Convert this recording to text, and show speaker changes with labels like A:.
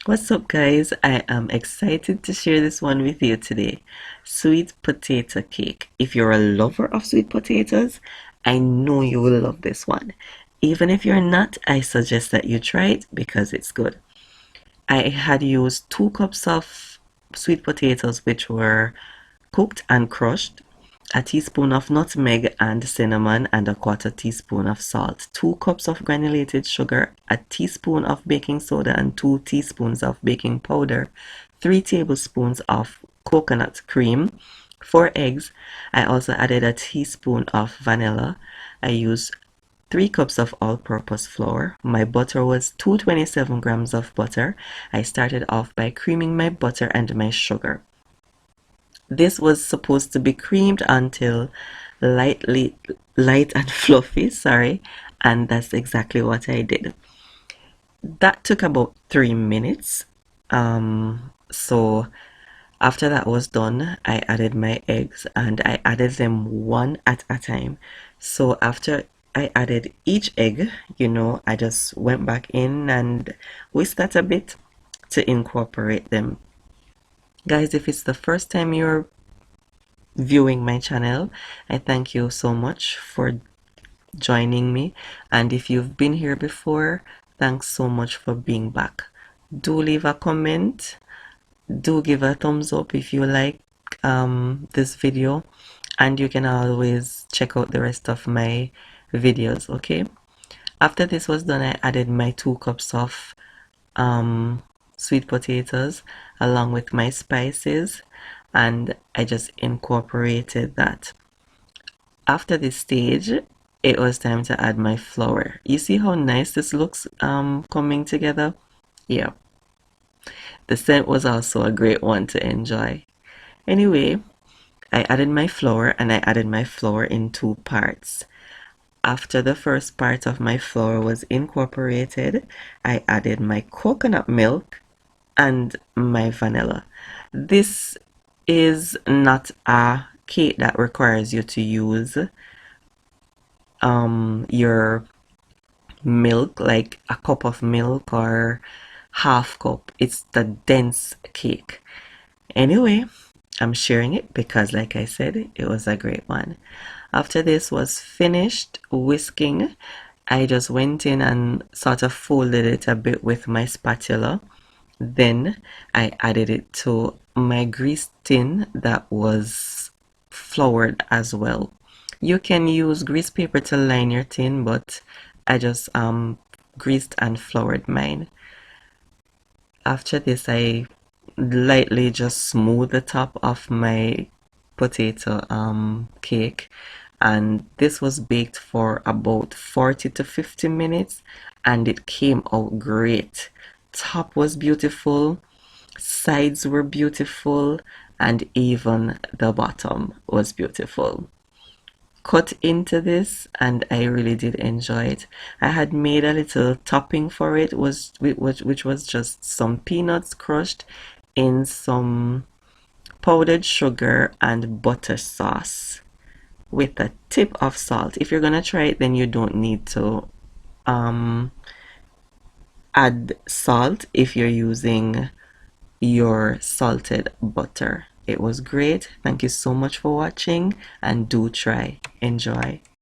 A: What's up, guys? I am excited to share this one with you today. Sweet potato cake. If you're a lover of sweet potatoes, I know you will love this one. Even if you're not, I suggest that you try it because it's good. I had used 2 cups of sweet potatoes, which were cooked and crushed, a teaspoon of nutmeg and cinnamon, and a quarter teaspoon of salt, 2 cups of granulated sugar, a teaspoon of baking soda, and 2 teaspoons of baking powder, 3 tablespoons of coconut cream, 4 eggs. I also added a teaspoon of vanilla. I used 3 cups of all-purpose flour. My butter was 227 grams of butter. I started off by creaming my butter and my sugar. This was supposed to be creamed until lightly light and fluffy, sorry, and that's exactly what I did. That took about 3 minutes. So after that was done, I added my eggs and I added them one at a time. So after I added each egg, I just went back in and whisked that a bit to incorporate them. Guys, if it's the first time you're viewing my channel, I thank you so much for joining me. And if you've been here before, thanks so much for being back. Do leave a comment. Do give a thumbs up if you like this video. And you can always check out the rest of my videos, okay? After this was done, I added my 2 cups of sweet potatoes along with my spices, and I just incorporated that. After this stage, it was time to add my flour. You see how nice this looks coming together? Yeah, the scent was also a great one to enjoy. Anyway, I added my flour and I added my flour in 2 parts. After the first part of my flour was incorporated, I added my coconut milk and my vanilla. This is not a cake that requires you to use your milk, like a cup of milk or half cup. It's the dense cake. Anyway, I'm sharing it because, like I said, it was a great one. After this was finished whisking, I just went in and sort of folded it a bit with my spatula. Then I added it to my grease tin that was floured as well. You can use grease paper to line your tin, but I just greased and floured mine. After this, I lightly just smoothed the top of my potato cake, and this was baked for about 40 to 50 minutes, and it came out great. Top was beautiful, sides were beautiful, and even the bottom was beautiful. Cut into this, and I really did enjoy it. I had made a little topping for it, which was just some peanuts crushed in some powdered sugar and butter sauce with a tip of salt. If you're gonna try it, then you don't need to um, add salt if you're using your salted butter. It was great. Thank you so much for watching, and do try. Enjoy.